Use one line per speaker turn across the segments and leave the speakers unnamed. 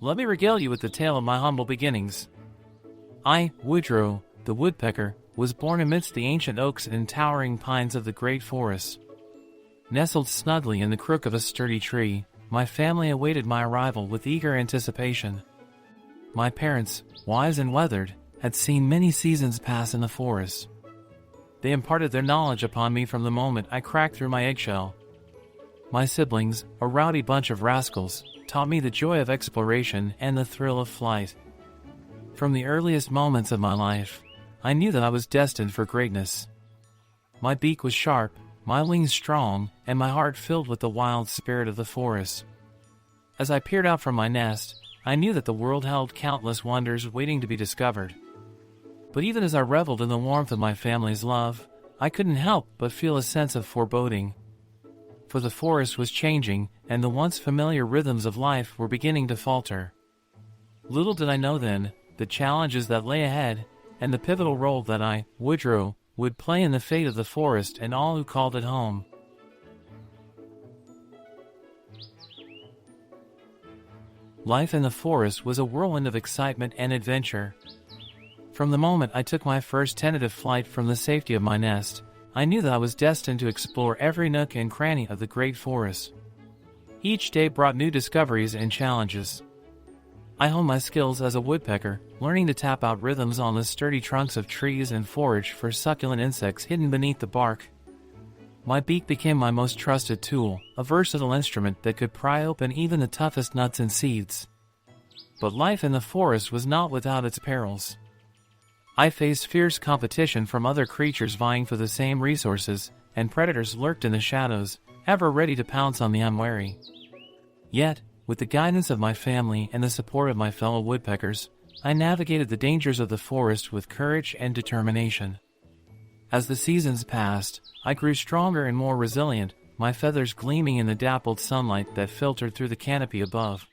Let me regale you with the tale of my humble beginnings. I, Woodrow, the woodpecker, was born amidst the ancient oaks and towering pines of the great forest. Nestled snugly in the crook of a sturdy tree, my family awaited my arrival with eager anticipation. My parents, wise and weathered, had seen many seasons pass in the forest. They imparted their knowledge upon me from the moment I cracked through my eggshell. My siblings, a rowdy bunch of rascals, taught me the joy of exploration and the thrill of flight. From the earliest moments of my life, I knew that I was destined for greatness. My beak was sharp, my wings strong, and my heart filled with the wild spirit of the forest. As I peered out from my nest, I knew that the world held countless wonders waiting to be discovered. But even as I reveled in the warmth of my family's love, I couldn't help but feel a sense of foreboding. For the forest was changing, and the once familiar rhythms of life were beginning to falter. Little did I know then the challenges that lay ahead, and the pivotal role that I, Woodrow, would play in the fate of the forest and all who called it home. Life in the forest was a whirlwind of excitement and adventure. From the moment I took my first tentative flight from the safety of my nest, I knew that I was destined to explore every nook and cranny of the great forest. Each day brought new discoveries and challenges. I honed my skills as a woodpecker, learning to tap out rhythms on the sturdy trunks of trees and forage for succulent insects hidden beneath the bark. My beak became my most trusted tool, a versatile instrument that could pry open even the toughest nuts and seeds. But life in the forest was not without its perils. I faced fierce competition from other creatures vying for the same resources, and predators lurked in the shadows, ever ready to pounce on the unwary. Yet, with the guidance of my family and the support of my fellow woodpeckers, I navigated the dangers of the forest with courage and determination. As the seasons passed, I grew stronger and more resilient, my feathers gleaming in the dappled sunlight that filtered through the canopy above.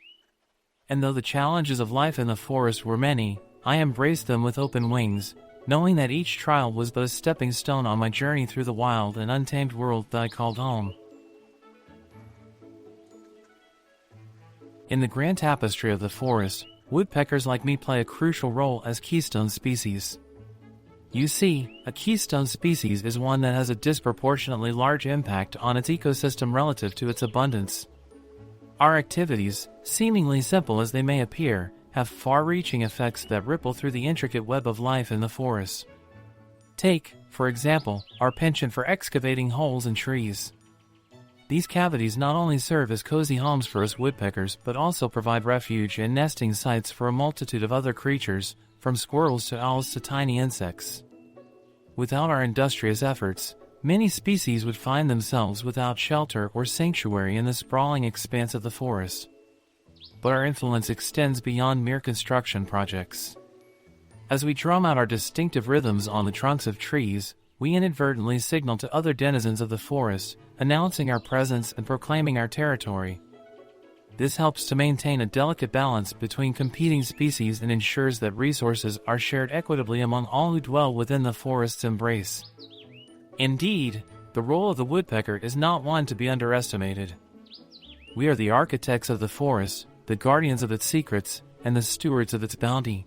And though the challenges of life in the forest were many, I embraced them with open wings, knowing that each trial was but a stepping stone on my journey through the wild and untamed world that I called home. In the grand tapestry of the forest, woodpeckers like me play a crucial role as keystone species. You see, a keystone species is one that has a disproportionately large impact on its ecosystem relative to its abundance. Our activities, seemingly simple as they may appear, have far-reaching effects that ripple through the intricate web of life in the forest. Take, for example, our penchant for excavating holes in trees. These cavities not only serve as cozy homes for us woodpeckers but also provide refuge and nesting sites for a multitude of other creatures, from squirrels to owls to tiny insects. Without our industrious efforts, many species would find themselves without shelter or sanctuary in the sprawling expanse of the forest. But our influence extends beyond mere construction projects. As we drum out our distinctive rhythms on the trunks of trees, we inadvertently signal to other denizens of the forest, announcing our presence and proclaiming our territory. This helps to maintain a delicate balance between competing species and ensures that resources are shared equitably among all who dwell within the forest's embrace. Indeed, the role of the woodpecker is not one to be underestimated. We are the architects of the forest, the guardians of its secrets, and the stewards of its bounty.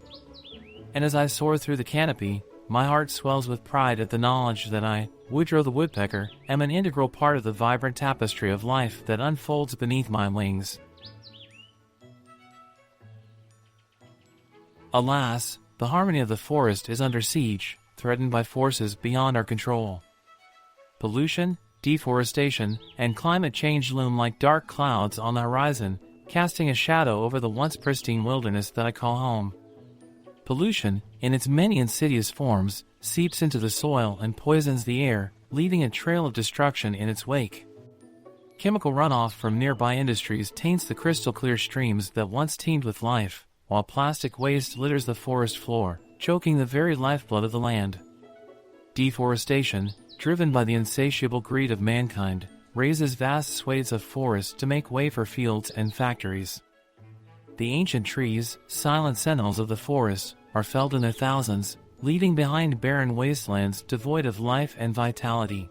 And as I soar through the canopy, my heart swells with pride at the knowledge that I, Woodrow the woodpecker, am an integral part of the vibrant tapestry of life that unfolds beneath my wings. Alas, the harmony of the forest is under siege, threatened by forces beyond our control. Pollution, deforestation, and climate change loom like dark clouds on the horizon, casting a shadow over the once pristine wilderness that I call home. Pollution, in its many insidious forms, seeps into the soil and poisons the air, leaving a trail of destruction in its wake. Chemical runoff from nearby industries taints the crystal-clear streams that once teemed with life, while plastic waste litters the forest floor, choking the very lifeblood of the land. Deforestation, driven by the insatiable greed of mankind, raises vast swathes of forest to make way for fields and factories. The ancient trees, silent sentinels of the forest, are felled in their thousands, leaving behind barren wastelands devoid of life and vitality.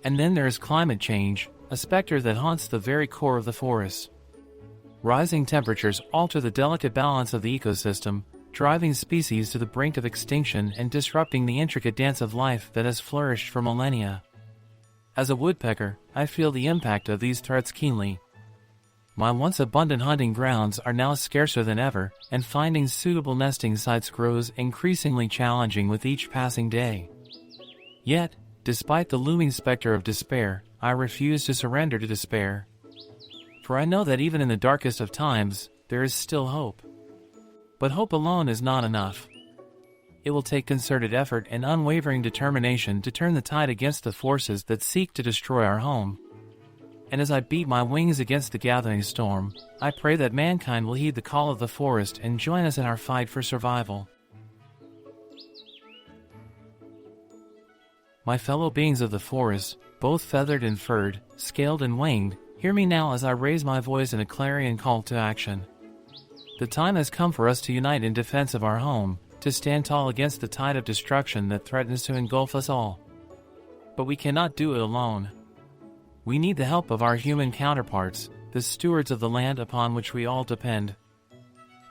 And then there is climate change, a specter that haunts the very core of the forest. Rising temperatures alter the delicate balance of the ecosystem, driving species to the brink of extinction and disrupting the intricate dance of life that has flourished for millennia. As a woodpecker, I feel the impact of these threats keenly. My once abundant hunting grounds are now scarcer than ever, and finding suitable nesting sites grows increasingly challenging with each passing day. Yet, despite the looming specter of despair, I refuse to surrender to despair. For I know that even in the darkest of times, there is still hope. But hope alone is not enough. It will take concerted effort and unwavering determination to turn the tide against the forces that seek to destroy our home. And as I beat my wings against the gathering storm, I pray that mankind will heed the call of the forest and join us in our fight for survival. My fellow beings of the forest, both feathered and furred, scaled and winged, hear me now as I raise my voice in a clarion call to action. The time has come for us to unite in defense of our home, to stand tall against the tide of destruction that threatens to engulf us all. But we cannot do it alone. We need the help of our human counterparts, the stewards of the land upon which we all depend.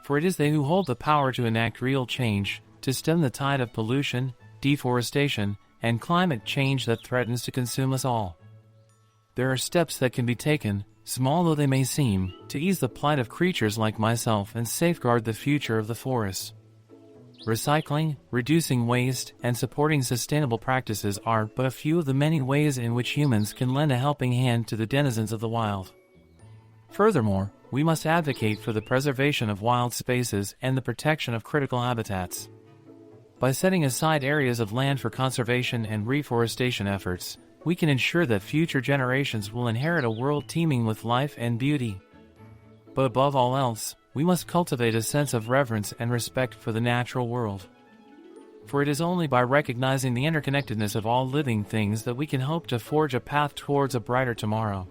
For it is they who hold the power to enact real change, to stem the tide of pollution, deforestation, and climate change that threatens to consume us all. There are steps that can be taken, small though they may seem, to ease the plight of creatures like myself and safeguard the future of the forests. Recycling, reducing waste, and supporting sustainable practices are but a few of the many ways in which humans can lend a helping hand to the denizens of the wild. Furthermore, we must advocate for the preservation of wild spaces and the protection of critical habitats. By setting aside areas of land for conservation and reforestation efforts, we can ensure that future generations will inherit a world teeming with life and beauty. But above all else, we must cultivate a sense of reverence and respect for the natural world. For it is only by recognizing the interconnectedness of all living things that we can hope to forge a path towards a brighter tomorrow.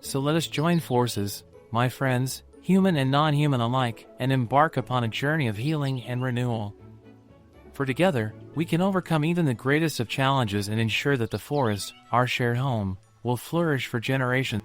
So let us join forces, my friends, human and non-human alike, and embark upon a journey of healing and renewal. For together, we can overcome even the greatest of challenges and ensure that the forest, our shared home, will flourish for generations.